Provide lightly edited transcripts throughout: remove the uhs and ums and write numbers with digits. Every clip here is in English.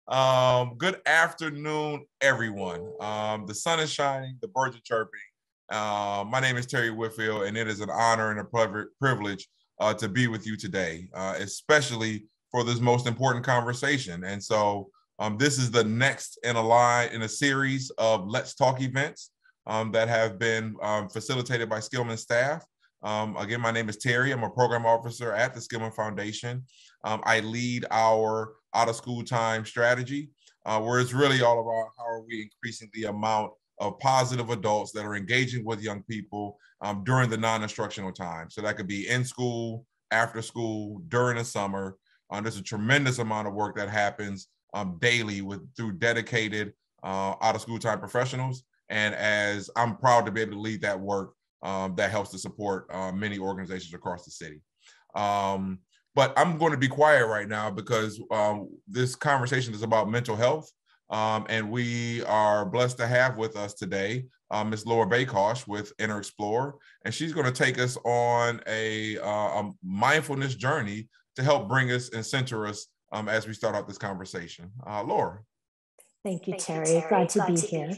Good afternoon, everyone. The sun is shining, the birds are chirping. My name is Terry Whitfield, and it is an honor and a privilege to be with you today, especially for this most important conversation. And so this is the next in a series of Let's Talk events that have been facilitated by Skillman staff. Again, my name is Terry. I'm a program officer at the Skillman Foundation. I lead our out-of-school time strategy, where it's really all about how are we increasing the amount of positive adults that are engaging with young people during the non-instructional time. So that could be in school, after school, during the summer. There's a tremendous amount of work that happens daily through dedicated out-of-school time professionals. And as I'm proud to be able to lead that work that helps to support many organizations across the city. But I'm going to be quiet right now because this conversation is about mental health. And we are blessed to have with us today Ms. Laura Bakosh with Inner Explorer. And she's going to take us on a mindfulness journey to help bring us and center us as we start out this conversation. Laura. Thank you, Terry. Glad to be here.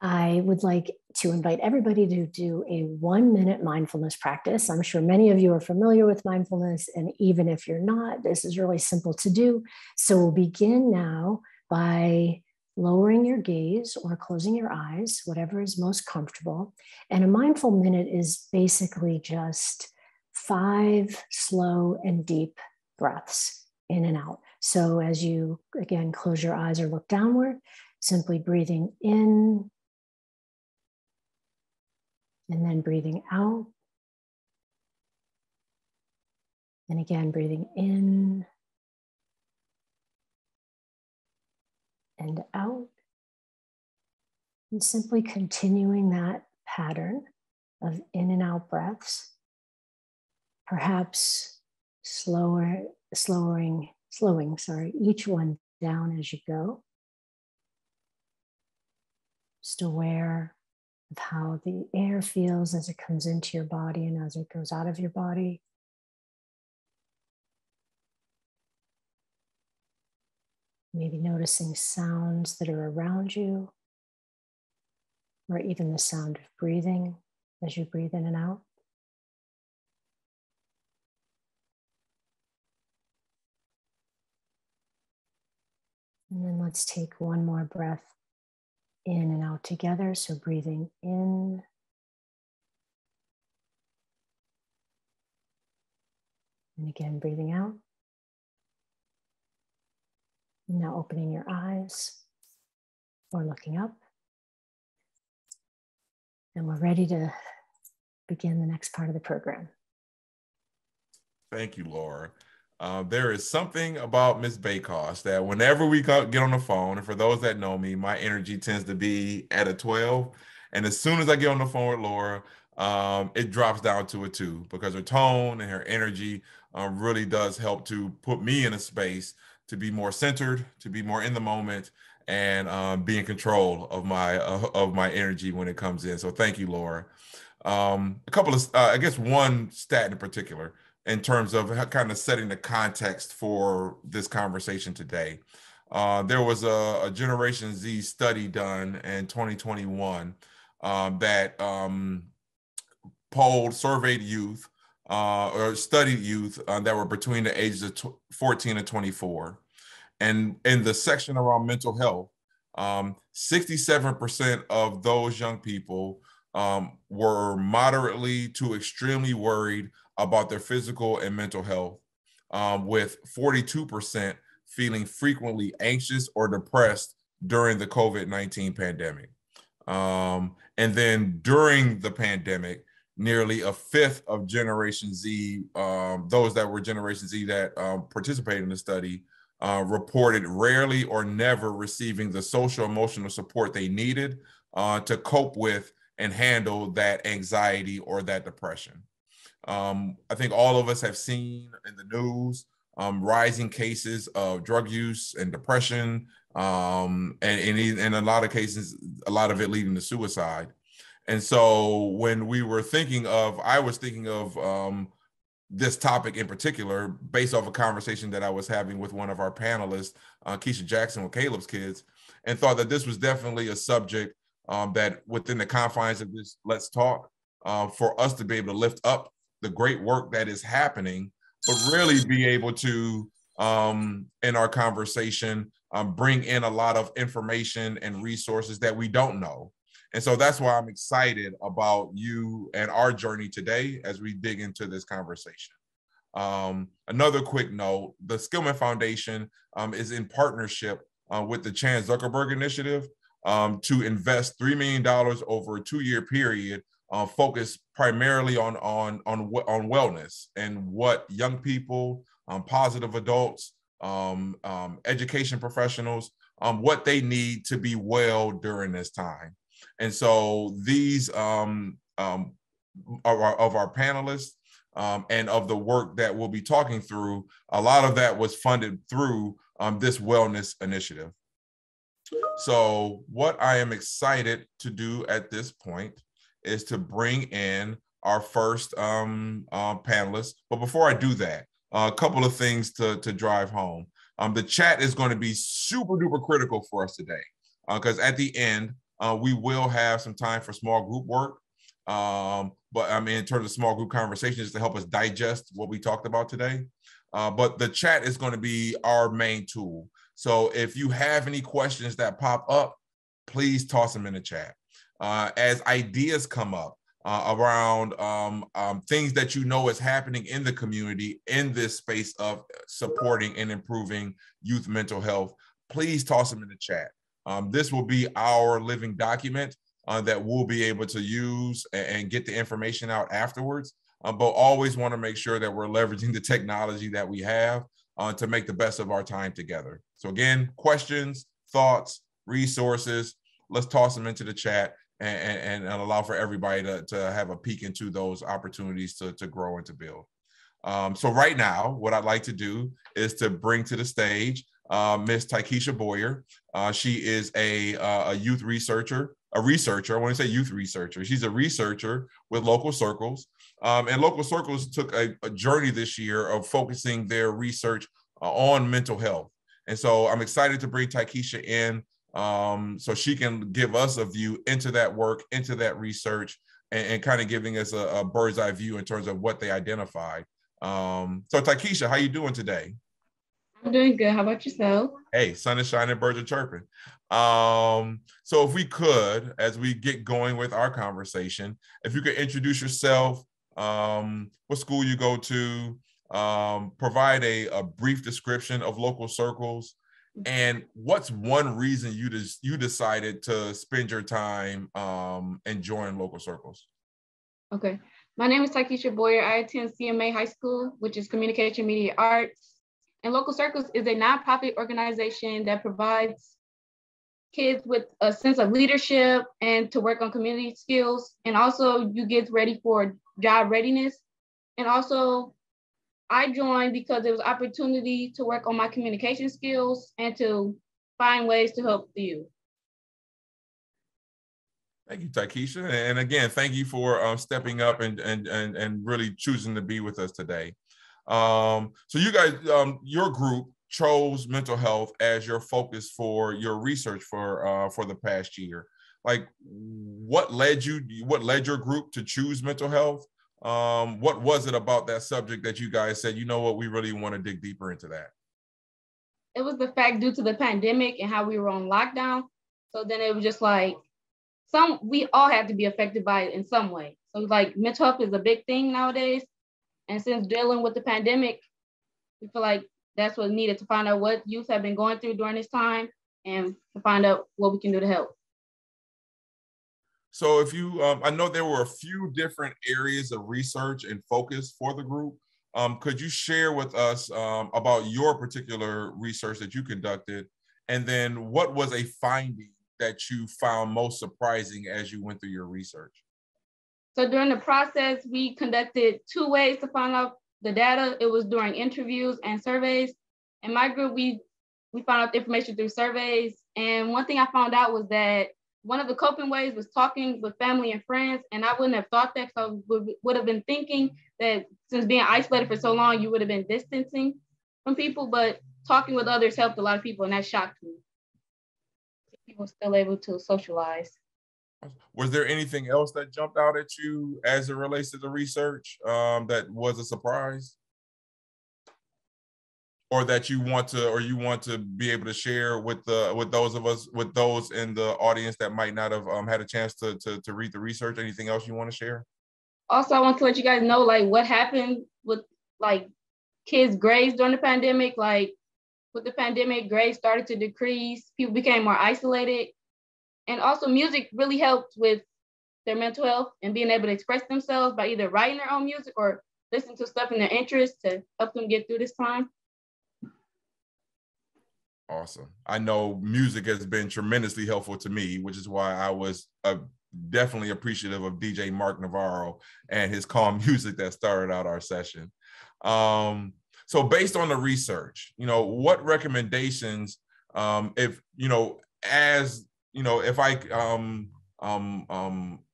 I would like to invite everybody to do a 1-minute mindfulness practice. I'm sure many of you are familiar with mindfulness, and even if you're not, this is really simple to do. So we'll begin now by lowering your gaze or closing your eyes, whatever is most comfortable. And a mindful minute is basically just 5 slow and deep breaths in and out. So as you, again, close your eyes or look downward, simply breathing in, and then breathing out. And again, breathing in and out. And simply continuing that pattern of in and out breaths. Perhaps slowing each one down as you go. Just aware of how the air feels as it comes into your body and as it goes out of your body. Maybe noticing sounds that are around you, or even the sound of breathing as you breathe in and out. And then let's take one more breath in and out together. So breathing in and again breathing out. And now opening your eyes or looking up. And we're ready to begin the next part of the program. Thank you, Laura. There is something about Ms. Bakosh that whenever we get on the phone, and for those that know me, my energy tends to be at a 12. And as soon as I get on the phone with Laura, it drops down to a 2 because her tone and her energy really does help to put me in a space to be more centered, to be more in the moment, and be in control of my energy when it comes in. So thank you, Laura. A couple of, I guess one stat in particular, in terms of kind of setting the context for this conversation today. There was a Generation Z study done in 2021 that surveyed youth or studied youth that were between the ages of 14 and 24. And in the section around mental health, 67% of those young people were moderately to extremely worried about their physical and mental health, with 42% feeling frequently anxious or depressed during the COVID-19 pandemic. And then during the pandemic, nearly a fifth of Generation Z, those that were Generation Z that participated in the study, reported rarely or never receiving the social emotional support they needed to cope with and handle that anxiety or that depression. I think all of us have seen in the news rising cases of drug use and depression, and in a lot of cases, a lot of it leading to suicide. And so when I was thinking of this topic in particular based off a conversation that I was having with one of our panelists, Kiesha Jackson with Caleb's Kids, and thought that this was definitely a subject that within the confines of this Let's Talk, for us to be able to lift up the great work that is happening, but really be able to, in our conversation, bring in a lot of information and resources that we don't know. And so that's why I'm excited about you and our journey today as we dig into this conversation. Another quick note, the Skillman Foundation is in partnership with the Chan Zuckerberg Initiative to invest $3 million over a 2-year period, focused primarily on wellness and what young people, positive adults, education professionals, what they need to be well during this time. And so these of our panelists and of the work that we'll be talking through, a lot of that was funded through this wellness initiative. So what I am excited to do at this point is to bring in our first panelist. But before I do that, a couple of things to drive home. The chat is going to be super duper critical for us today, because at the end, we will have some time for small group work. But I mean, in terms of small group conversations to help us digest what we talked about today. But the chat is going to be our main tool. So if you have any questions that pop up, please toss them in the chat. As ideas come up around things that you know is happening in the community in this space of supporting and improving youth mental health, please toss them in the chat. This will be our living document that we'll be able to use and get the information out afterwards. But always want to make sure that we're leveraging the technology that we have to make the best of our time together. So again, questions, thoughts, resources, let's toss them into the chat and allow for everybody to have a peek into those opportunities to grow and to build. So right now, what I'd like to do is to bring to the stage Miss Tykesha Boyer. She is a youth researcher, I want to say youth researcher. She's a researcher with Local Circles. And Local Circles took a journey this year of focusing their research on mental health. And so I'm excited to bring Tykesha in so she can give us a view into that work, into that research, and kind of giving us a bird's eye view in terms of what they identified. So Tykesha, how you doing today? I'm doing good. How about yourself? Hey, sun is shining, birds are chirping. So if we could, as we get going with our conversation, if you could introduce yourself, what school you go to, provide a brief description of Local Circles, and what's one reason you decided to spend your time and join Local Circles? Okay. My name is Tykesha Boyer. I attend CMA High School, which is Communication Media Arts. And Local Circles is a nonprofit organization that provides kids with a sense of leadership and to work on community skills. And also you get ready for job readiness. And also I joined because there was opportunity to work on my communication skills and to find ways to help the youth. Thank you, Tykesha. And again, thank you for stepping up and really choosing to be with us today. So you guys, your group chose mental health as your focus for your research for the past year. Like, what led your group to choose mental health? What was it about that subject that you guys said, you know what, we really want to dig deeper into that? It was the fact due to the pandemic and how we were on lockdown. So then it was just like, we all have to be affected by it in some way. So like mental health is a big thing nowadays. And since dealing with the pandemic, we feel like that's what's needed to find out what youth have been going through during this time and to find out what we can do to help. So if you, I know there were a few different areas of research and focus for the group. Could you share with us about your particular research that you conducted? And then what was a finding that you found most surprising as you went through your research? So during the process, we conducted 2 ways to find out the data. It was during interviews and surveys. In my group, we found out the information through surveys. And one thing I found out was that one of the coping ways was talking with family and friends. And I wouldn't have thought that, because I would have been thinking that since being isolated for so long, you would have been distancing from people, but talking with others helped a lot of people, and that shocked me. People still able to socialize. Was there anything else that jumped out at you as it relates to the research that was a surprise? Or that you want to be able to share with those in the audience that might not have had a chance to read the research? Anything else you want to share? Also, I want to let you guys know like what happened with like kids' grades during the pandemic. Like with the pandemic, grades started to decrease. People became more isolated. And also music really helped with their mental health and being able to express themselves by either writing their own music or listening to stuff in their interest to help them get through this time. Awesome. I know music has been tremendously helpful to me, which is why I was definitely appreciative of DJ Mark Navarro and his calm music that started out our session. So based on the research, what recommendations, if I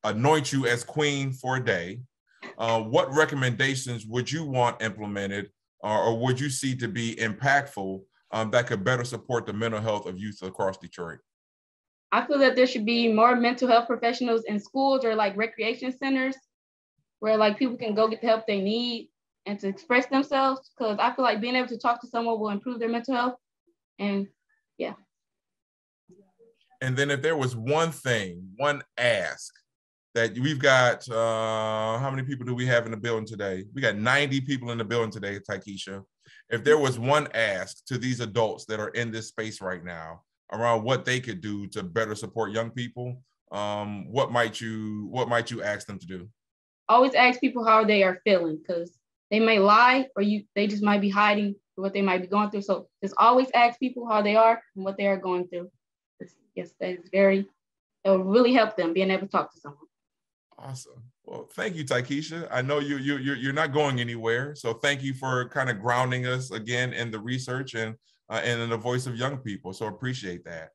anoint you as queen for a day, what recommendations would you want implemented or would you see to be impactful that could better support the mental health of youth across Detroit? I feel that there should be more mental health professionals in schools or like recreation centers where like people can go get the help they need and to express themselves, because I feel like being able to talk to someone will improve their mental health. And yeah. And then if there was one ask that we've got, how many people do we have in the building today? We got 90 people in the building today, Tykesha. If there was one ask to these adults that are in this space right now around what they could do to better support young people, what might you ask them to do? Always ask people how they are feeling, because they may lie or they just might be hiding what they might be going through. So just always ask people how they are and what they are going through. Yes, it will really help them being able to talk to someone. Awesome. Well, thank you, Tykesha. I know you're not going anywhere, so thank you for kind of grounding us again in the research and in the voice of young people. So appreciate that.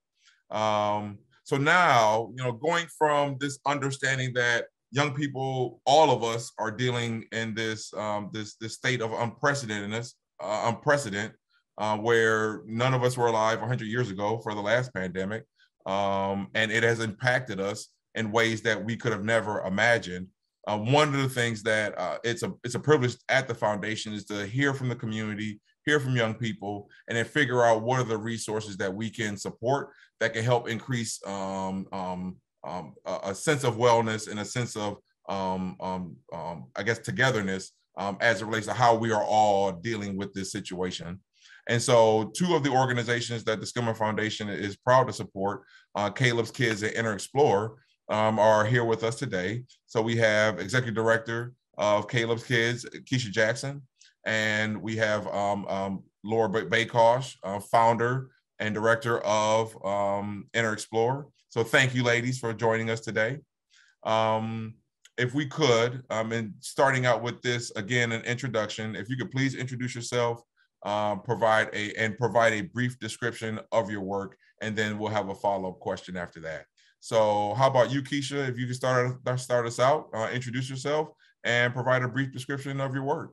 So now, going from this understanding that young people, all of us, are dealing in this this state of unprecedented, where none of us were alive 100 years ago for the last pandemic, and it has impacted us in ways that we could have never imagined. One of the things that it's a privilege at the foundation is to hear from the community, hear from young people, and then figure out what are the resources that we can support that can help increase a sense of wellness and a sense of, I guess, togetherness as it relates to how we are all dealing with this situation. And so two of the organizations that the Skillman Foundation is proud to support, Caleb's Kids and Inner Explorer, are here with us today. So we have Executive Director of Caleb's Kids, Kiesha Jackson, and we have Laura Bakosh, founder and director of Inner Explorer. So thank you, ladies, for joining us today. If we could, and starting out with this, again, an introduction, if you could please introduce yourself, provide a brief description of your work, and then we'll have a follow-up question after that. So how about you, Kiesha? If you could start us out, introduce yourself and provide a brief description of your work.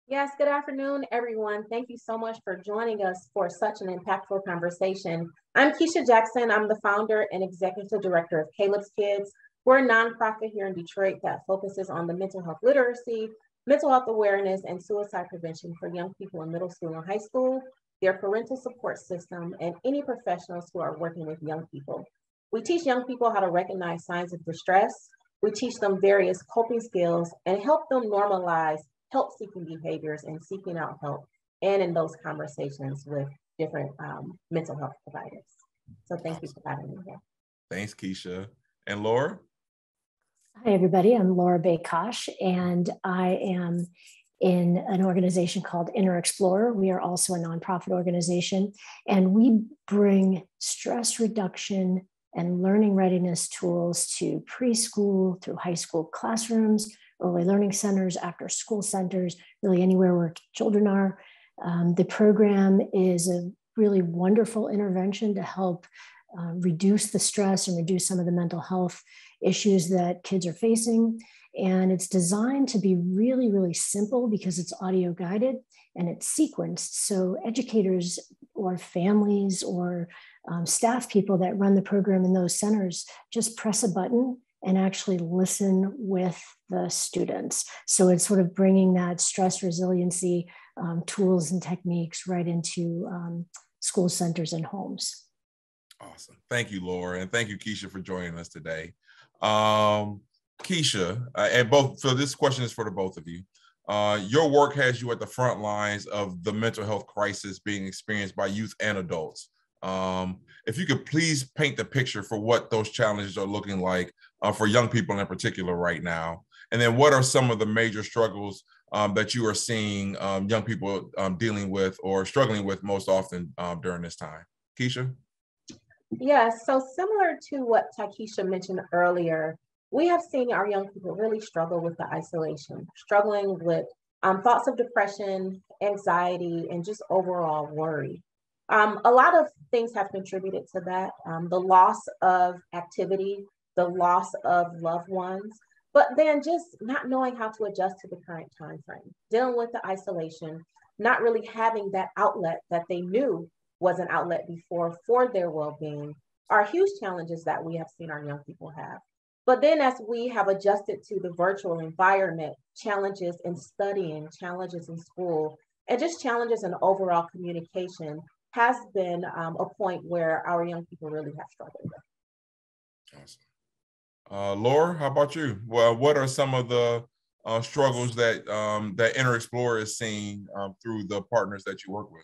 Yes, good afternoon, everyone. Thank you so much for joining us for such an impactful conversation. I'm Kiesha Jackson. I'm the founder and executive director of Caleb's Kids. We're a nonprofit here in Detroit that focuses on the mental health literacy, mental health awareness, and suicide prevention for young people in middle school and high school, their parental support system, and any professionals who are working with young people. We teach young people how to recognize signs of distress. We teach them various coping skills and help them normalize help-seeking behaviors and seeking out help, and in those conversations with different mental health providers. So thank you for having me here. Thanks, Kiesha. And Laura? Hi, everybody. I'm Laura Bakosh, and I am in an organization called Inner Explorer. We are also a nonprofit organization, and we bring stress reduction and learning readiness tools to preschool through high school classrooms, early learning centers, after school centers, really anywhere where children are. The program is a really wonderful intervention to help reduce the stress and reduce some of the mental health issues that kids are facing. And it's designed to be really, really simple because it's audio guided and it's sequenced. So educators or families or staff people that run the program in those centers just press a button and actually listen with the students. So it's sort of bringing that stress resiliency tools and techniques right into school centers and homes. Awesome. Thank you, Laura. And thank you, Kiesha, for joining us today. Kiesha, and both, so this question is for the both of you. Your work has you at the front lines of the mental health crisis being experienced by youth and adults. If you could please paint the picture for what those challenges are looking like for young people in particular right now. And then what are some of the major struggles that you are seeing young people dealing with or struggling with most often during this time? Kiesha? Yeah, so similar to what Tykesha mentioned earlier, we have seen our young people really struggle with the isolation, struggling with thoughts of depression, anxiety, and just overall worry. A lot of things have contributed to that. The loss of activity, the loss of loved ones, but then just not knowing how to adjust to the current time frame, dealing with the isolation, not really having that outlet that they knew was an outlet before for their well-being are huge challenges that we have seen our young people have. But then as we have adjusted to the virtual environment, challenges in studying, challenges in school, and just challenges in overall communication has been a point where our young people really have struggled with. Awesome. Laura, how about you? Well, what are some of the struggles that that Inner Explorer is seeing through the partners that you work with?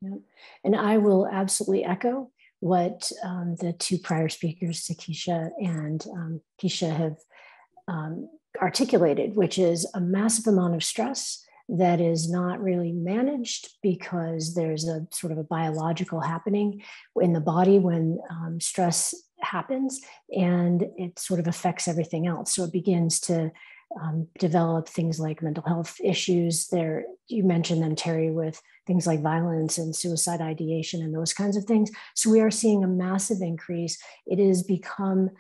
Yeah. And I will absolutely echo what the two prior speakers, Tykesha and Kiesha, have articulated, which is a massive amount of stress that is not really managed because there's a sort of a biological happening in the body when stress happens, and it sort of affects everything else. So it begins to develop things like mental health issues. There, you mentioned them, Terry, with things like violence and suicide ideation and those kinds of things. So we are seeing a massive increase. It has become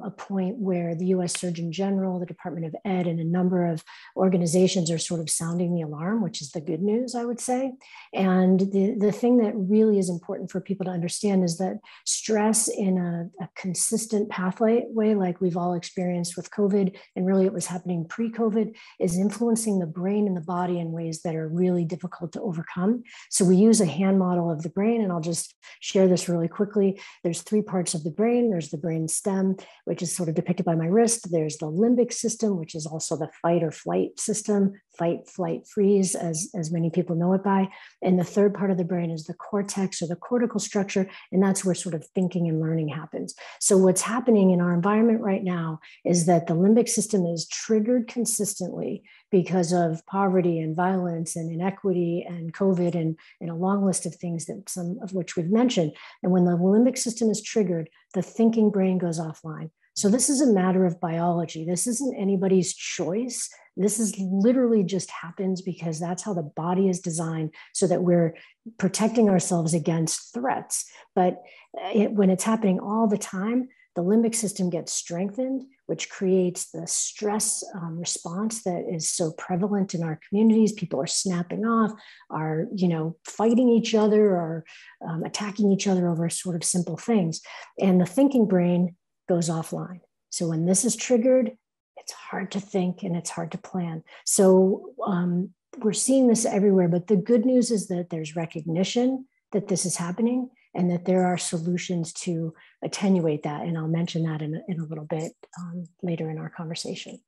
a point where the US Surgeon General, the Department of Ed, and a number of organizations are sort of sounding the alarm, which is the good news, I would say. And the thing that really is important for people to understand is that stress in a consistent pathway way, like we've all experienced with COVID, and really it was happening pre-COVID, is influencing the brain and the body in ways that are really difficult to overcome. So we use a hand model of the brain, and I'll just share this really quickly. There's three parts of the brain. There's the brain stem, which is sort of depicted by my wrist. There's the limbic system, which is also the fight or flight system, fight, flight, freeze, as many people know it by. And the third part of the brain is the cortex or the cortical structure, and that's where sort of thinking and learning happens. So what's happening in our environment right now is that the limbic system is triggered consistently because of poverty and violence and inequity and COVID and a long list of things that some of which we've mentioned. And when the limbic system is triggered, the thinking brain goes offline. So this is a matter of biology. This isn't anybody's choice. This is literally just happens because that's how the body is designed, so that we're protecting ourselves against threats. But when it's happening all the time, the limbic system gets strengthened, which creates the stress response that is so prevalent in our communities. People are snapping off, are fighting each other, or attacking each other over sort of simple things. And the thinking brain goes offline. So when this is triggered, it's hard to think and it's hard to plan. So we're seeing this everywhere, but the good news is that there's recognition that this is happening and that there are solutions to attenuate that. And I'll mention that in a little bit later in our conversation.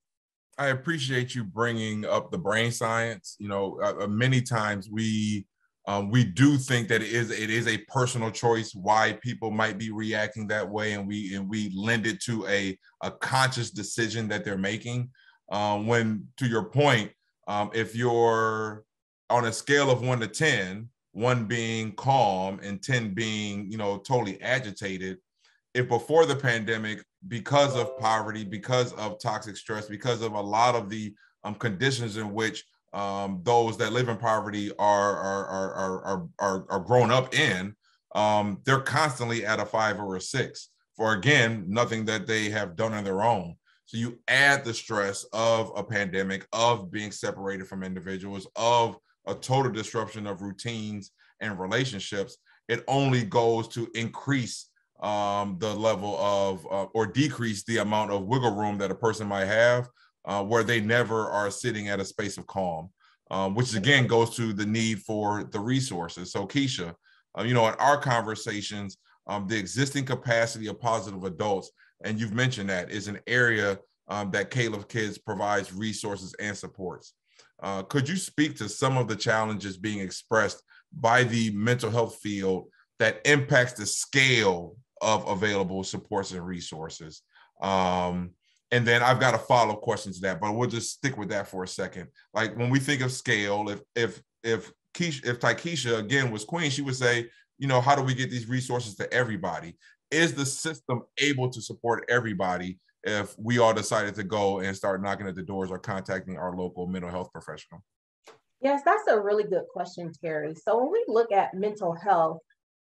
I appreciate you bringing up the brain science. Many times we do think that it is a personal choice why people might be reacting that way, and we lend it to a conscious decision that they're making. When, to your point, if you're on a scale of 1 to 10, 1 being calm and 10 being totally agitated, if before the pandemic, because of poverty, because of toxic stress, because of a lot of the conditions in which those that live in poverty are grown up in, they're constantly at a 5 or a 6 for, again, nothing that they have done on their own. So you add the stress of a pandemic, of being separated from individuals, of a total disruption of routines and relationships. It only goes to increase the level of or decrease the amount of wiggle room that a person might have where they never are sitting at a space of calm, which again goes to the need for the resources. So Kiesha, in our conversations, the existing capacity of positive adults, and you've mentioned that, is an area that Caleb's Kids provides resources and supports. Could you speak to some of the challenges being expressed by the mental health field that impacts the scale of available supports and resources? And then I've got a follow-up question to that, but we'll just stick with that for a second. Like, when we think of scale, if Tykesha again was queen, she would say, how do we get these resources to everybody? Is the system able to support everybody if we all decided to go and start knocking at the doors or contacting our local mental health professional? Yes, that's a really good question, Terry. So when we look at mental health,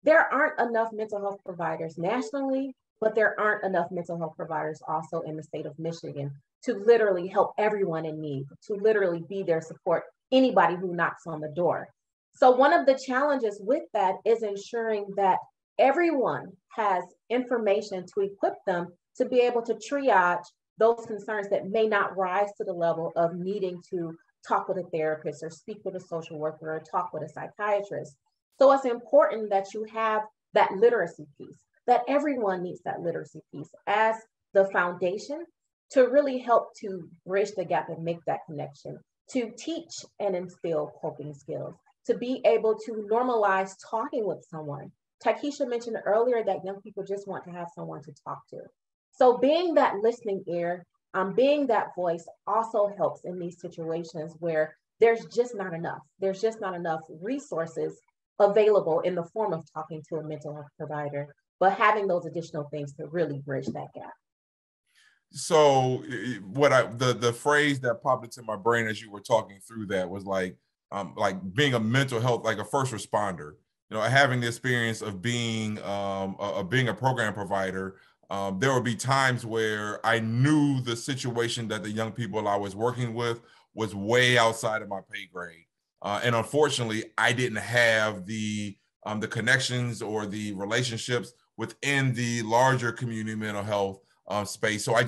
there aren't enough mental health providers nationally, but there aren't enough mental health providers also in the state of Michigan to literally help everyone in need, to literally be there, support anybody who knocks on the door. So one of the challenges with that is ensuring that everyone has information to equip them to be able to triage those concerns that may not rise to the level of needing to talk with a therapist or speak with a social worker or talk with a psychiatrist. So it's important that you have that literacy piece, that everyone needs that literacy piece as the foundation to really help to bridge the gap and make that connection, to teach and instill coping skills, to be able to normalize talking with someone. Tykesha mentioned earlier that young people just want to have someone to talk to. So being that listening ear, being that voice also helps in these situations where there's just not enough. There's just not enough resources available in the form of talking to a mental health provider, but having those additional things to really bridge that gap. So the phrase that popped into my brain as you were talking through that was like being a mental health, like a first responder, having the experience of being a program provider. There would be times where I knew the situation that the young people I was working with was way outside of my pay grade. And unfortunately, I didn't have the connections or the relationships within the larger community mental health space. So I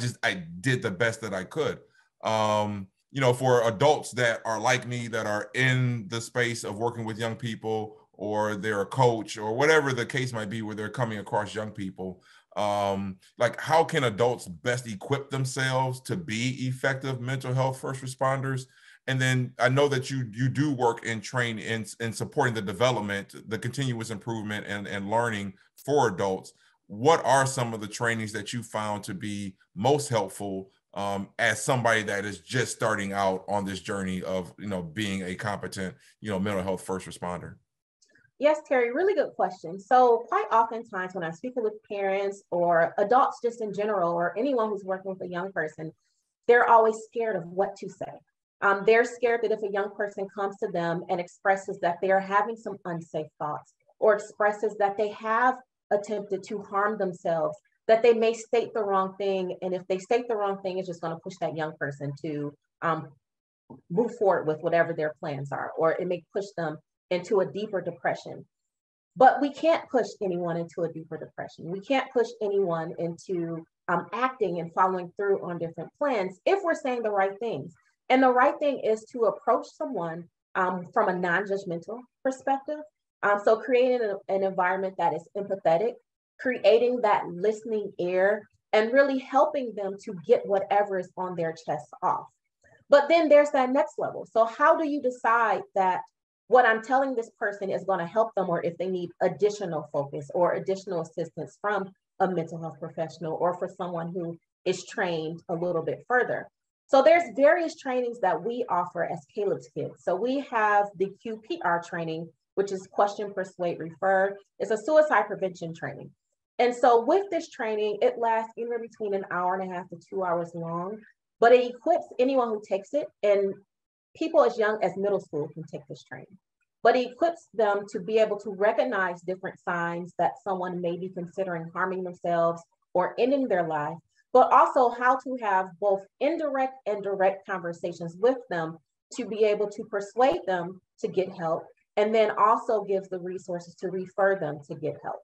did the best that I could. For adults that are like me, that are in the space of working with young people, or they're a coach or whatever the case might be, where they're coming across young people, like, how can adults best equip themselves to be effective mental health first responders? And then I know that you do work and train in supporting the development, the continuous improvement and learning for adults. What are some of the trainings that you found to be most helpful as somebody that is just starting out on this journey of, being a competent, mental health first responder? Yes, Terry, really good question. So quite oftentimes when I'm speaking with parents or adults just in general, or anyone who's working with a young person, they're always scared of what to say. They're scared that if a young person comes to them and expresses that they are having some unsafe thoughts, or expresses that they have attempted to harm themselves, that they may state the wrong thing. And if they state the wrong thing, it's just going to push that young person to move forward with whatever their plans are, or it may push them into a deeper depression. But we can't push anyone into a deeper depression. We can't push anyone into acting and following through on different plans if we're saying the right things. And the right thing is to approach someone from a non-judgmental perspective. So creating an environment that is empathetic, creating that listening ear, and really helping them to get whatever is on their chest off. But then there's that next level. So how do you decide that what I'm telling this person is going to help them, or if they need additional focus or additional assistance from a mental health professional, or for someone who is trained a little bit further? So there's various trainings that we offer as Caleb's Kids. So we have the QPR training, which is Question, Persuade, Refer. It's a suicide prevention training. And so with this training, it lasts anywhere between an hour and a half to 2 hours long, but it equips anyone who takes it, and people as young as middle school can take this training. but it equips them to be able to recognize different signs that someone may be considering harming themselves or ending their life, but also how to have both indirect and direct conversations with them to be able to persuade them to get help, and then also gives the resources to refer them to get help.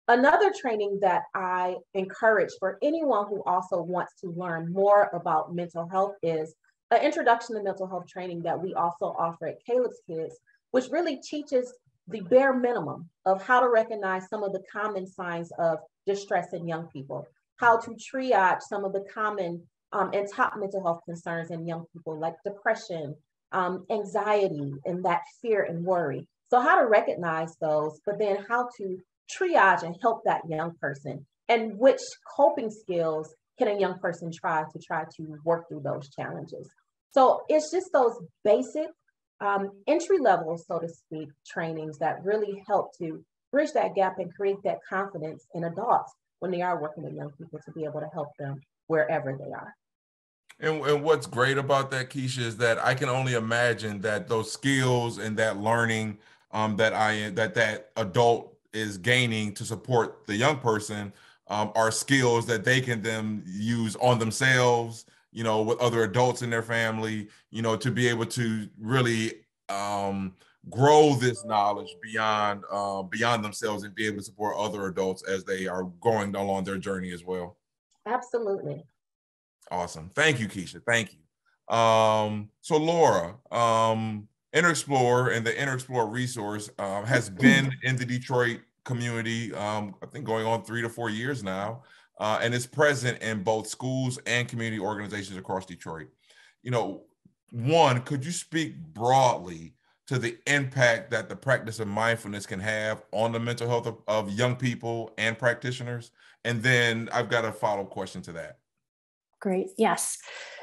Another training that I encourage for anyone who also wants to learn more about mental health is an introduction to mental health training that we also offer at Caleb's Kids, which really teaches the bare minimum of how to recognize some of the common signs of distress in young people, how to triage some of the common and top mental health concerns in young people like depression, anxiety, and that fear and worry. So how to recognize those, but then how to triage and help that young person, and which coping skills can a young person try to work through those challenges. So it's just those basic entry level, so to speak, trainings that really help to bridge that gap and create that confidence in adults when they are working with young people to be able to help them wherever they are. And what's great about that, Kiesha, is that I can only imagine that those skills and that learning that adult is gaining to support the young person are skills that they can then use on themselves, with other adults in their family, to be able to really grow this knowledge beyond themselves and be able to support other adults as they are going along their journey as well. Absolutely. Awesome. Thank you, Kiesha. Thank you. So Laura, InterExplore and the InterExplore resource has been in the Detroit community, I think going on 3 to 4 years now, and is present in both schools and community organizations across Detroit. One, could you speak broadly to the impact that the practice of mindfulness can have on the mental health of young people and practitioners? And then I've got a follow-up question to that. Great. Yes.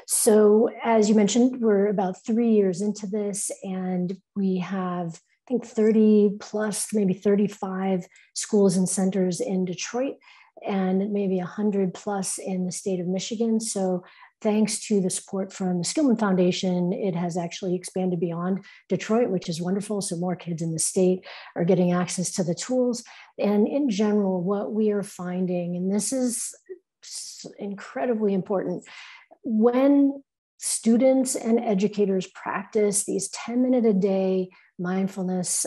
So as you mentioned, we're about 3 years into this, and we have, I think, 30 plus, maybe 35 schools and centers in Detroit, and maybe 100 plus in the state of Michigan. So thanks to the support from the Skillman Foundation, it has actually expanded beyond Detroit, which is wonderful. So more kids in the state are getting access to the tools. And in general, what we are finding, and this is incredibly important, when students and educators practice these 10-minute a day mindfulness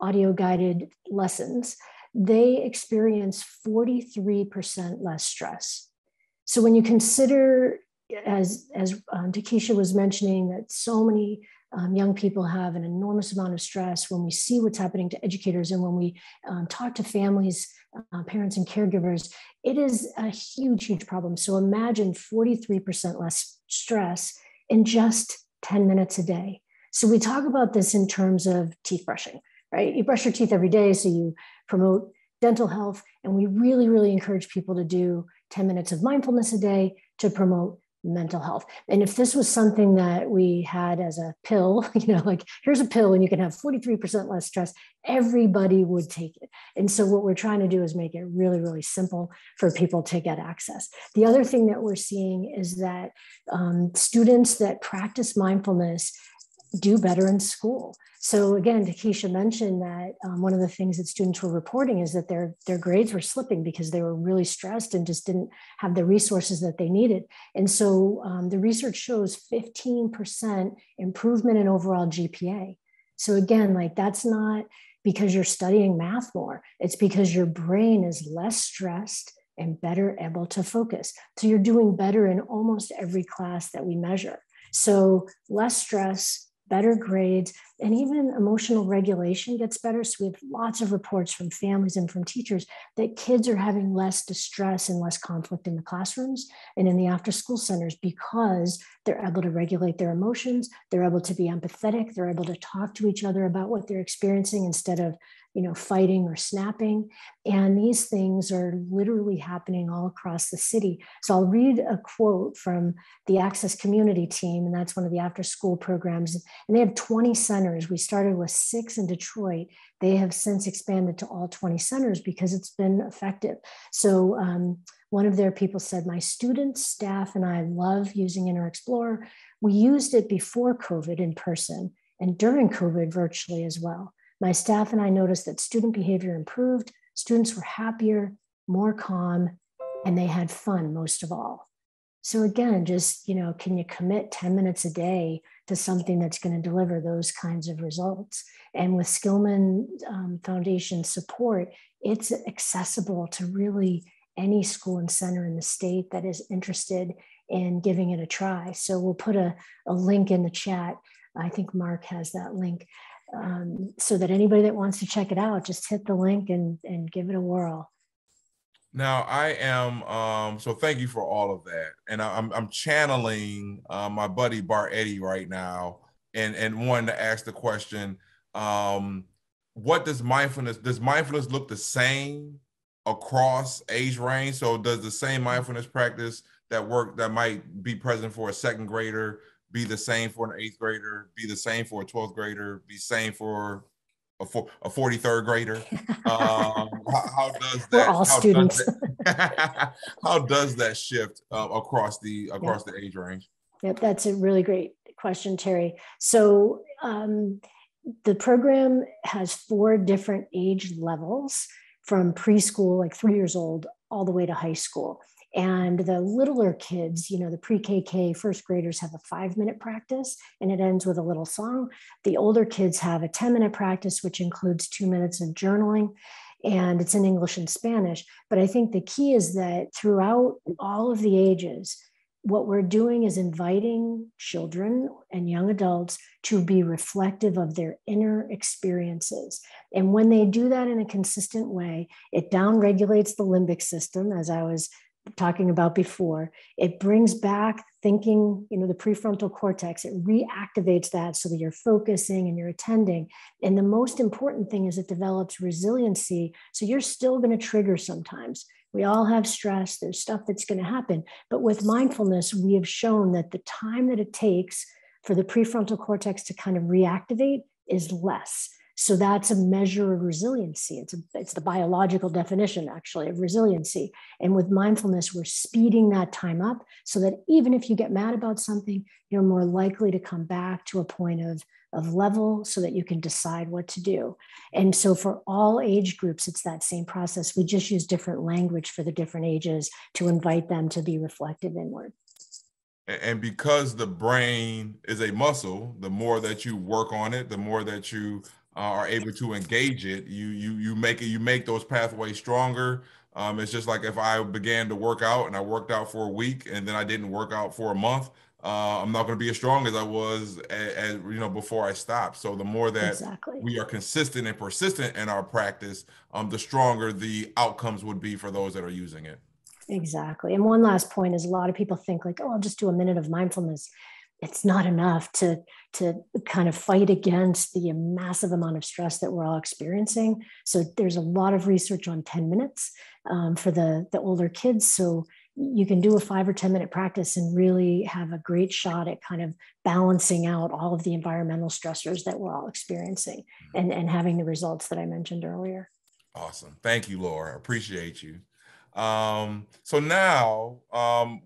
audio guided lessons, they experience 43% less stress. So when you consider, as Tykesha was mentioning, that so many young people have an enormous amount of stress, when we see what's happening to educators and when we talk to families, parents and caregivers, it is a huge, huge problem. So imagine 43% less stress in just 10 minutes a day. So we talk about this in terms of teeth brushing, right? You brush your teeth every day, so you promote dental health. And we really, really encourage people to do 10 minutes of mindfulness a day to promote mental health. And if this was something that we had as a pill, like here's a pill and you can have 43% less stress, everybody would take it. And so what we're trying to do is make it really, really simple for people to get access. The other thing that we're seeing is that students that practice mindfulness do better in school. So again, Kiesha mentioned that one of the things that students were reporting is that their grades were slipping because they were really stressed and just didn't have the resources that they needed. And so the research shows 15% improvement in overall GPA. So again, like that's not because you're studying math more, it's because your brain is less stressed and better able to focus. So you're doing better in almost every class that we measure. So less stress, better grades, and even emotional regulation gets better. So we have lots of reports from families and from teachers that kids are having less distress and less conflict in the classrooms and in the after-school centers because they're able to regulate their emotions, they're able to be empathetic, they're able to talk to each other about what they're experiencing instead of fighting or snapping. And these things are literally happening all across the city. So I'll read a quote from the Access Community Team, and that's one of the after-school programs. And they have 20 centers. We started with 6 in Detroit. They have since expanded to all 20 centers because it's been effective. So one of their people said, "My students, staff, and I love using InterExplore. We used it before COVID in person. and during COVID virtually as well. My staff and I noticed that student behavior improved, students were happier, more calm, and they had fun most of all. So again, just, can you commit 10 minutes a day to something that's going to deliver those kinds of results? And with Skillman Foundation support, it's accessible to really any school and center in the state that is interested in giving it a try. So we'll put a link in the chat. I think Mark has that link, so that anybody that wants to check it out, just hit the link and give it a whirl. Now I am, so thank you for all of that. And I'm channeling my buddy Bart Eddie right now and wanting to ask the question, what does mindfulness look the same across age range? So does the same mindfulness practice that might be present for a second grader be the same for an 8th grader, be the same for a 12th grader, be the same for a 43rd grader? How does that? We're all students. How does that shift across the age range? Yep, that's a really great question, Terry. So the program has 4 different age levels, from preschool, like 3 years old, all the way to high school. And the littler kids, the pre-KK first graders have a 5-minute practice and it ends with a little song. The older kids have a 10-minute practice, which includes 2 minutes of journaling, and it's in English and Spanish. But I think the key is that throughout all of the ages, what we're doing is inviting children and young adults to be reflective of their inner experiences. And when they do that in a consistent way, it downregulates the limbic system, as I was talking about before. It brings back thinking, the prefrontal cortex. It reactivates that so that you're focusing and you're attending. And the most important thing is it develops resiliency. So you're still going to trigger sometimes. We all have stress. There's stuff that's going to happen. But with mindfulness, we have shown that the time that it takes for the prefrontal cortex to kind of reactivate is less. So that's a measure of resiliency. It's the biological definition, actually, of resiliency. And with mindfulness, we're speeding that time up so that even if you get mad about something, you're more likely to come back to a point of level so that you can decide what to do. And so for all age groups, it's that same process. We just use different language for the different ages to invite them to be reflective inward. And because the brain is a muscle, the more that you work on it, the more that you are able to engage it, you make those pathways stronger. It's just like if I began to work out and I worked out for a week and then I didn't work out for a month, I'm not going to be as strong as I was as before I stopped. So the more that we are consistent and persistent in our practice, the stronger the outcomes would be for those that are using it. Exactly. And one last point is, a lot of people think like, oh, I'll just do a minute of mindfulness. It's not enough to kind of fight against the massive amount of stress that we're all experiencing. So there's a lot of research on 10 minutes for the older kids. So you can do a 5 or 10 minute practice and really have a great shot at kind of balancing out all of the environmental stressors that we're all experiencing and having the results that I mentioned earlier. Awesome. Thank you, Laura. Appreciate you. So now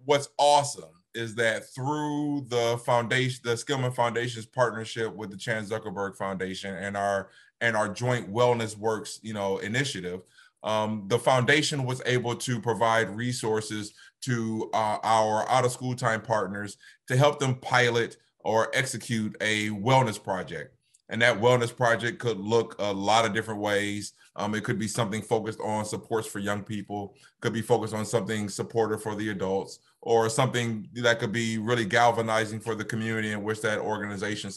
what's awesome is that through the foundation, the Skillman Foundation's partnership with the Chan Zuckerberg Foundation and our joint Wellness Works, initiative, the foundation was able to provide resources to our out of school time partners to help them pilot or execute a wellness project. And that wellness project could look a lot of different ways. It could be something focused on supports for young people, could be focused on something supportive for the adults, or something that could be really galvanizing for the community in which that organization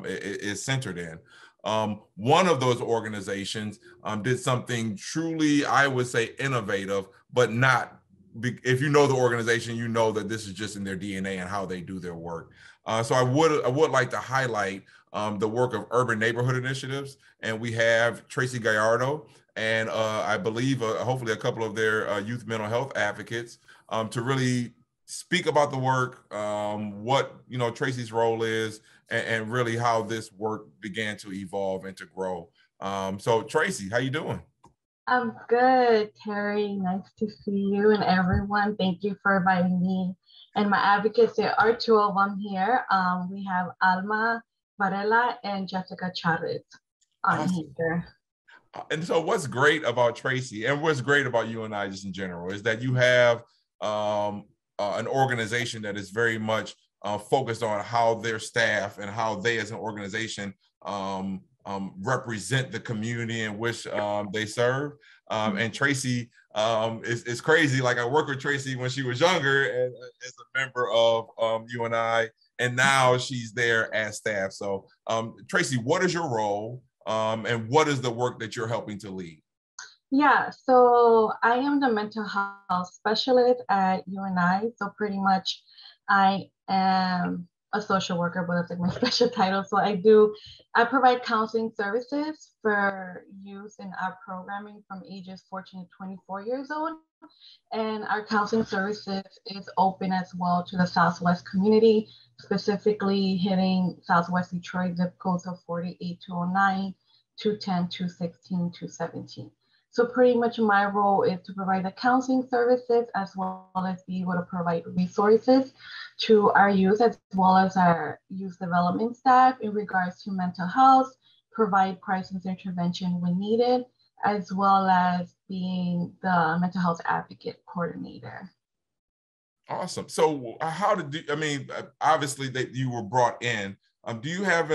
is centered in. One of those organizations did something truly, I would say, innovative, but not, if you know the organization, you know that this is just in their DNA and how they do their work. So I would like to highlight the work of Urban Neighborhood Initiatives, and we have Tracy Gallardo and I believe hopefully a couple of their youth mental health advocates to really speak about the work, what Tracy's role is, and really how this work began to evolve and to grow. So Tracy, how you doing? I'm good, Terry. Nice to see you and everyone. Thank you for inviting me and my advocates. There are 2 of them here. We have Alma, Varela and Jessica Chavez on Awesome. here. And so what's great about Tracy and what's great about you and I just in general is that you have an organization that is very much focused on how their staff and how they as an organization represent the community in which they serve. And Tracy is crazy. Like I worked with Tracy when she was younger and as a member of UNI, and now she's there as staff. So Tracy, what is your role and what is the work that you're helping to lead? Yeah, so I am the mental health specialist at UNI. So pretty much I am a social worker, but that's like my special title. So I provide counseling services for youth in our programming from ages 14 to 24 years old. And our counseling services is open as well to the Southwest community, specifically hitting Southwest Detroit zip codes of 48209, 210, 216, 217. So pretty much my role is to provide the counseling services as well as be able to provide resources to our youth as well as our youth development staff in regards to mental health, provide crisis intervention when needed, as well as being the mental health advocate coordinator. Awesome. So how obviously that you were brought in. Do you have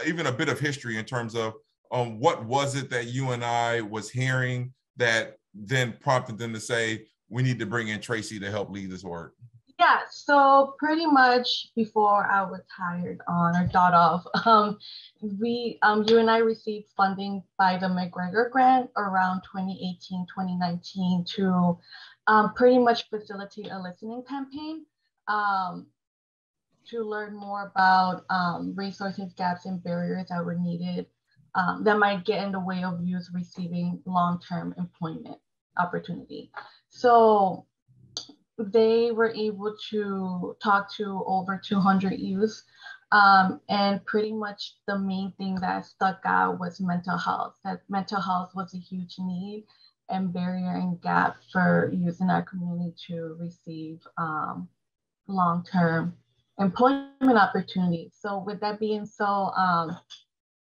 even a bit of history in terms of what was it that UNI was hearing that then prompted them to say, we need to bring in Tracy to help lead this work? Yeah, so pretty much before I was hired on or thought of, UNI received funding by the McGregor Grant around 2018, 2019 to pretty much facilitate a listening campaign to learn more about resources, gaps, and barriers that were needed that might get in the way of youth receiving long-term employment opportunity. So they were able to talk to over 200 youth, and pretty much the main thing that stuck out was mental health. That mental health was a huge need and barrier and gap for youth in our community to receive long-term employment opportunities. So with that being so,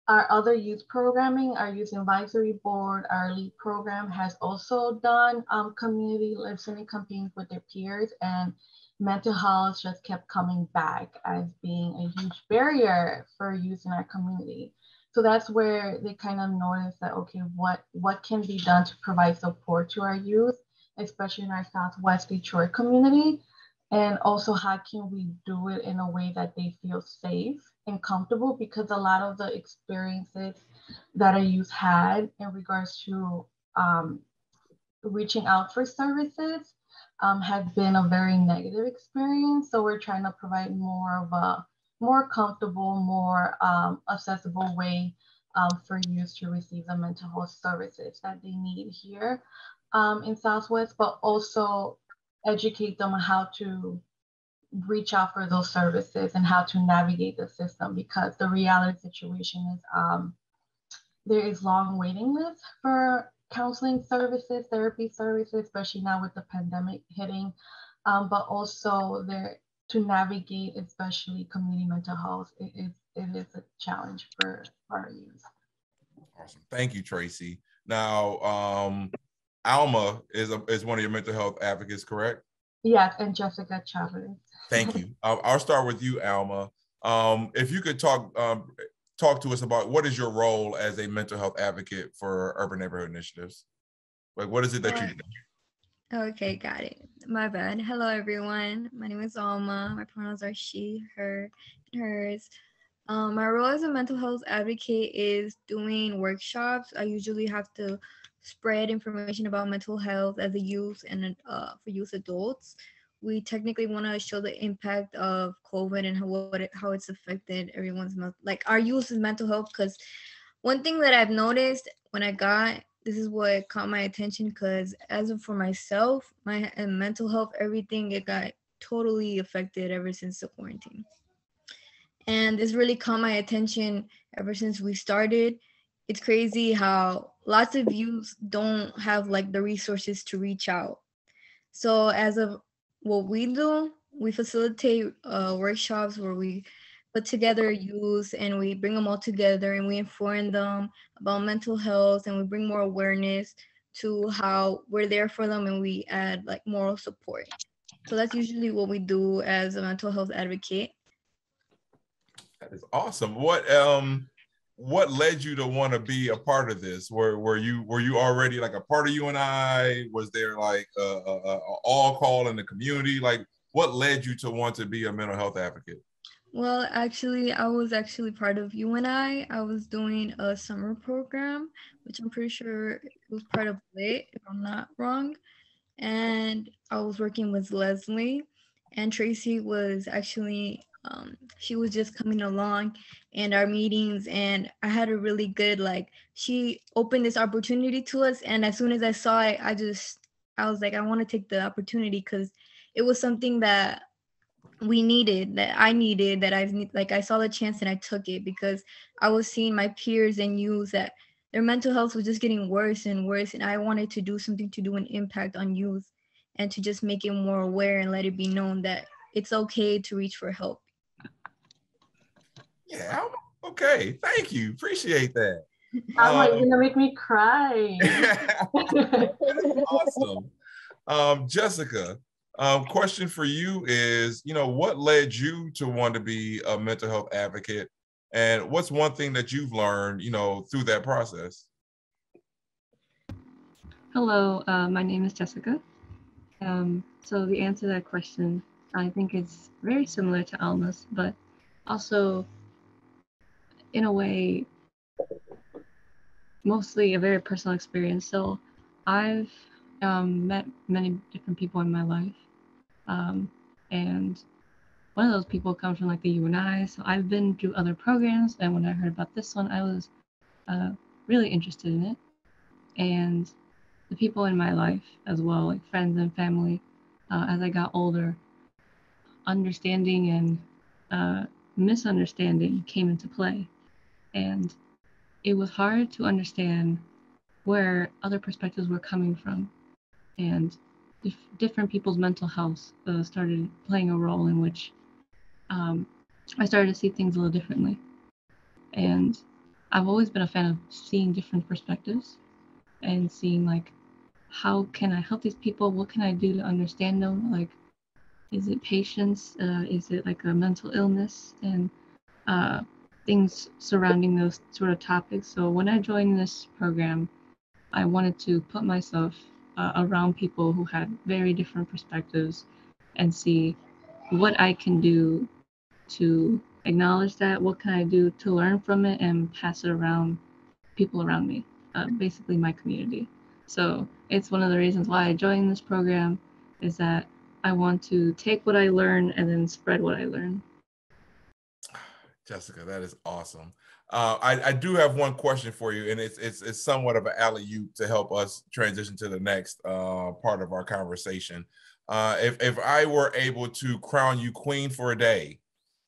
our other youth programming, our youth advisory board, our LEAD program has also done community listening campaigns with their peers, and mental health just kept coming back as being a huge barrier for youth in our community. So that's where they kind of noticed that, okay, what can be done to provide support to our youth, especially in our Southwest Detroit community, and also how can we do it in a way that they feel safe and comfortable, because a lot of the experiences that our youth had in regards to reaching out for services have been a very negative experience. So we're trying to provide more of a more comfortable, more accessible way for youth to receive the mental health services that they need here in Southwest, but also educate them on how to reach out for those services and how to navigate the system, because the reality situation is there is long waiting lists for counseling services, therapy services, especially now with the pandemic hitting, but also there to navigate, especially community mental health, it is a challenge for our youth. Awesome. Thank you, Tracy. Now, Alma is one of your mental health advocates, correct? Yes, and Jessica Chavez. Thank you. I'll start with you, Alma. If you could talk to us about what is your role as a mental health advocate for Urban Neighborhood Initiatives? Like, what is it that you do? Okay, got it. My bad. Hello, everyone. My name is Alma. My pronouns are she, her, and hers. My role as a mental health advocate is doing workshops. I usually have to spread information about mental health as a youth and for youth adults. We technically want to show the impact of COVID and how it's affected everyone's like our youth's mental health. Because one thing that I've noticed when this is what caught my attention, because as of for myself, my mental health, everything, it got totally affected ever since the quarantine. And this really caught my attention ever since we started. It's crazy how lots of youth don't have like the resources to reach out. So as of what we do, we facilitate workshops where we put together youth and we bring them all together and we inform them about mental health and we bring more awareness to how we're there for them and we add like moral support. So that's usually what we do as a mental health advocate. That is awesome. What led you to want to be a part of this? Were you already like a part of UNI? Was there like a all call in the community? Like what led you to want to be a mental health advocate? Well, actually, I was actually part of UNI. I was doing a summer program, which I'm pretty sure it was part of LIT, if I'm not wrong. And I was working with Leslie, and Tracy was actually, she was just coming along in our meetings, and I had a really good, like, she opened this opportunity to us, and as soon as I saw it, I was like, I want to take the opportunity because it was something that we needed, that I needed, that I saw the chance and I took it because I was seeing my peers and youth that their mental health was just getting worse and worse, and I wanted to do something to do an impact on youth and to just make it more aware and let it be known that it's okay to reach for help. Yeah, okay, thank you, appreciate that. I'm like, you're gonna make me cry. Awesome. Jessica, question for you is, what led you to want to be a mental health advocate, and what's one thing that you've learned, through that process? Hello, my name is Jessica. So the answer to that question, I think it's very similar to Alma's, but also in a way, mostly a very personal experience. So I've met many different people in my life. And one of those people comes from like the UNI. So I've been through other programs, and when I heard about this one, I was really interested in it. And the people in my life as well, like friends and family, as I got older, understanding and misunderstanding came into play. And it was hard to understand where other perspectives were coming from. And different people's mental health started playing a role in which I started to see things a little differently. And I've always been a fan of seeing different perspectives and seeing like, how can I help these people? What can I do to understand them? Like, is it patience? Is it like a mental illness? And things surrounding those sort of topics. So when I joined this program, I wanted to put myself around people who had very different perspectives and see what I can do to acknowledge that, what can I do to learn from it and pass it around people around me, basically my community. So it's one of the reasons why I joined this program, is that I want to take what I learn and then spread what I learn. Jessica, that is awesome. I do have one question for you, and it's somewhat of an alley-oop to help us transition to the next part of our conversation. If I were able to crown you queen for a day,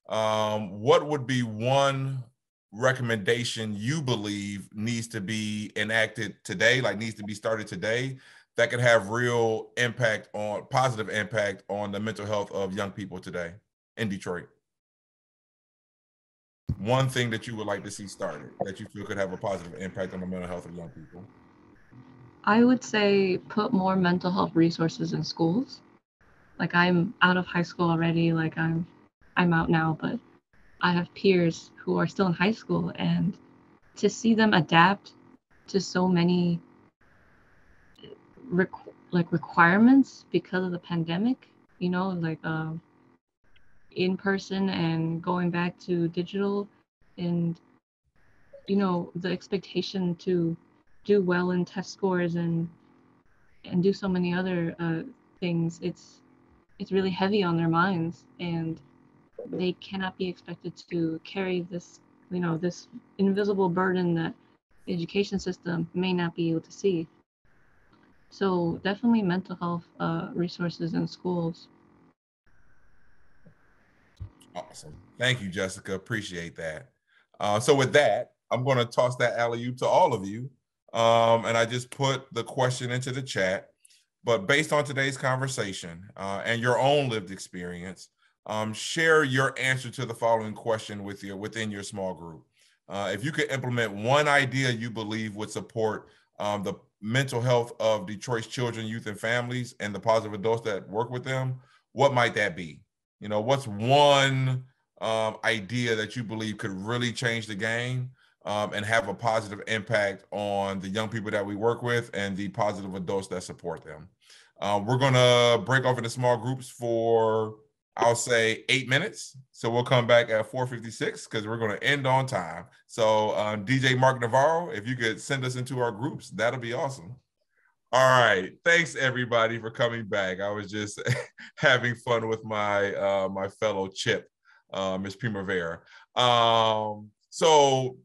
what would be one recommendation you believe needs to be enacted today, like needs to be started today, that could have real impact positive impact on the mental health of young people today in Detroit? One thing that you would like to see started that you feel could have a positive impact on the mental health of young people? I would say put more mental health resources in schools. Like, I'm out of high school already, like I'm out now, but I have peers who are still in high school, and to see them adapt to so many requirements because of the pandemic, like in person and going back to digital, and the expectation to do well in test scores and do so many other things. It's really heavy on their minds, and they cannot be expected to carry this this invisible burden that the education system may not be able to see. So definitely mental health resources in schools. Awesome. Thank you, Jessica. Appreciate that. So with that, I'm going to toss that alley-oop to all of you. And I just put the question into the chat. But based on today's conversation and your own lived experience, share your answer to the following question within your small group. If you could implement one idea you believe would support the mental health of Detroit's children, youth, and families, and the positive adults that work with them, what might that be? You know, what's one idea that you believe could really change the game and have a positive impact on the young people that we work with and the positive adults that support them? We're gonna break off into small groups for, I'll say, 8 minutes. So we'll come back at 4:56 because we're going to end on time. So DJ Mark Navarro, if you could send us into our groups, that'll be awesome. All right. Thanks, everybody, for coming back. I was just having fun with my my fellow Chip, Miss Primavera. So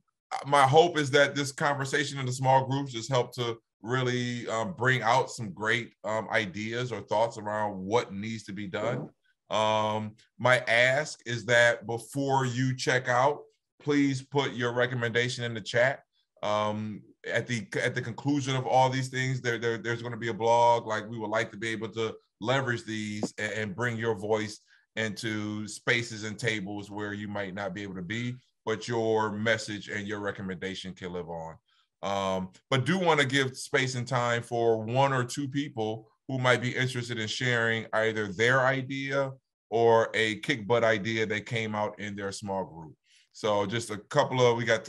my hope is that this conversation in the small groups just helped to really bring out some great ideas or thoughts around what needs to be done. My ask is that before you check out, please put your recommendation in the chat. At the conclusion of all these things, there's going to be a blog. Like, we would like to be able to leverage these and bring your voice into spaces and tables where you might not be able to be, but your message and your recommendation can live on. But do want to give space and time for one or two people who might be interested in sharing either their idea or a kick butt idea that came out in their small group. So just a couple of, we got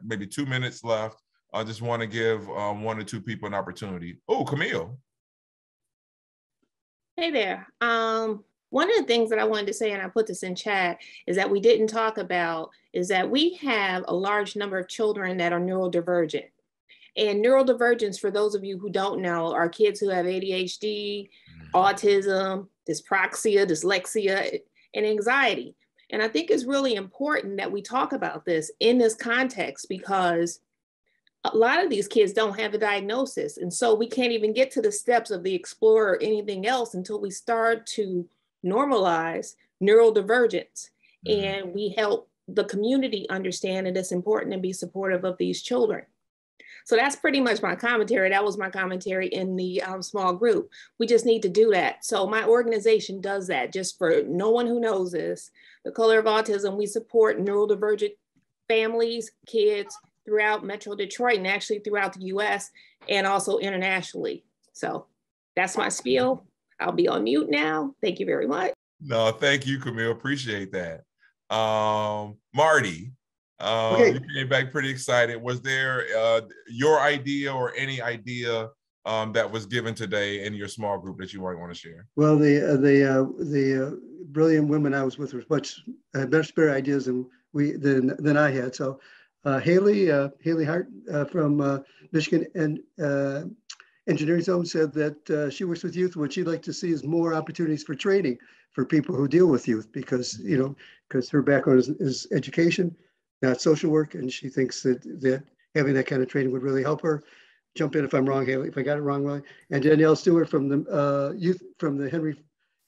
maybe 2 minutes left. I just want to give one or two people an opportunity. Oh, Camille. Hey there. One of the things that I wanted to say, and I put this in chat, is that we didn't talk about is that we have a large number of children that are neurodivergent. And neurodivergence, for those of you who don't know, are kids who have ADHD, autism, dyspraxia, dyslexia, and anxiety. And I think it's really important that we talk about this in this context, because a lot of these kids don't have a diagnosis. And so we can't even get to the steps of the Explorer or anything else until we start to normalize neurodivergence. And we help the community understand that it's important to be supportive of these children. So that's pretty much my commentary. That was my commentary in the small group. We just need to do that. So my organization does that. Just for no one who knows this, the Color of Autism, we support neurodivergent families, kids throughout Metro Detroit, and actually throughout the US and also internationally. So that's my spiel. I'll be on mute now. Thank you very much. No, thank you, Camille. Appreciate that. Marty, Okay. You came back pretty excited. Was there your idea or any idea that was given today in your small group that you might want to share? Well, the brilliant women I was with were much better ideas than I had. So Haley Hart from Michigan and Engineering Zone said that she works with youth. What she'd like to see is more opportunities for training for people who deal with youth, because her background is education, not social work, and she thinks that having that kind of training would really help her. Jump in if I'm wrong, Haley, if I got it wrong, Riley. And Danielle Stewart from the youth, from the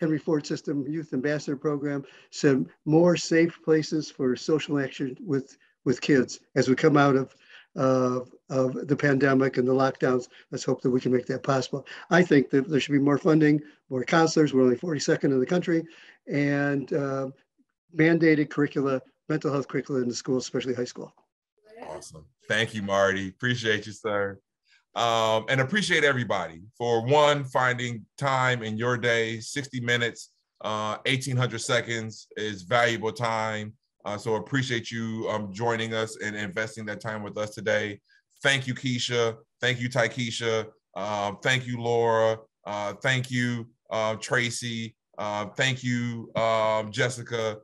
Henry Ford System Youth Ambassador Program, said more safe places for social action with kids as we come out of the pandemic and the lockdowns. Let's hope that we can make that possible. I think that there should be more funding, more counselors. We're only 42nd in the country, and mandated curricula, mental health curricula in the schools, especially high school. Awesome. Thank you, Marty. Appreciate you, sir. And appreciate everybody for finding time in your day. 60 minutes, 1,800 seconds is valuable time. So appreciate you joining us and investing that time with us today. Thank you, Kiesha. Thank you, Tykesha. Thank you, Laura. Thank you, Tracy. Thank you, Jessica.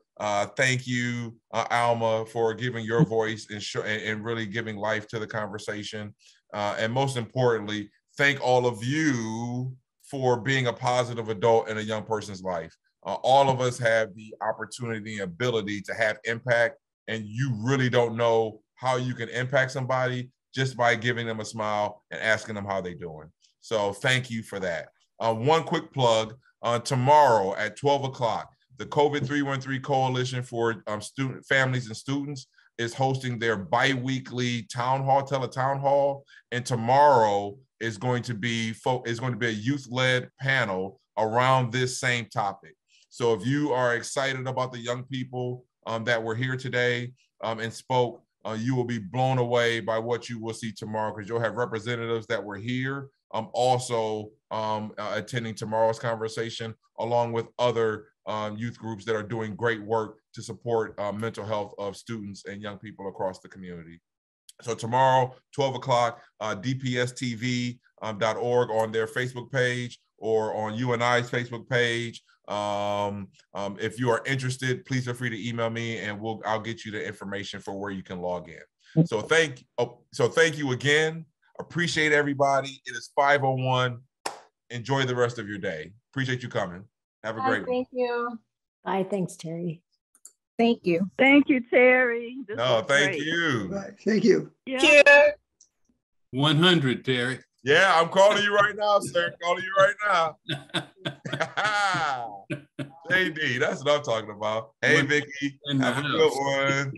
Thank you, Alma, for giving your voice and really giving life to the conversation. And most importantly, thank all of you for being a positive adult in a young person's life. All of us have the opportunity and ability to have impact, and you really don't know how you can impact somebody just by giving them a smile and asking them how they're doing. So thank you for that. One quick plug, tomorrow at 12 o'clock, the COVID 313 Coalition for Student Families and Students is hosting their bi-weekly town hall, and tomorrow is going to be a youth-led panel around this same topic. So if you are excited about the young people that were here today and spoke, you will be blown away by what you will see tomorrow, because you'll have representatives that were here also attending tomorrow's conversation, along with other youth groups that are doing great work to support mental health of students and young people across the community. So tomorrow, 12 o'clock, dpstv.org on their Facebook page or on UNI's Facebook page. If you are interested, please feel free to email me and I'll get you the information for where you can log in. So thank you again. Appreciate everybody. It is 5:01. Enjoy the rest of your day. Appreciate you coming. Have a great one. Thank you. Bye. Thanks, Terry. Thank you. Thank you, Terry. Thank you. Right. Thank you. Yeah. 100, Terry. Yeah, I'm calling you right now, sir. Calling you right now. JD, that's what I'm talking about. Hey, Vicky, have a good one.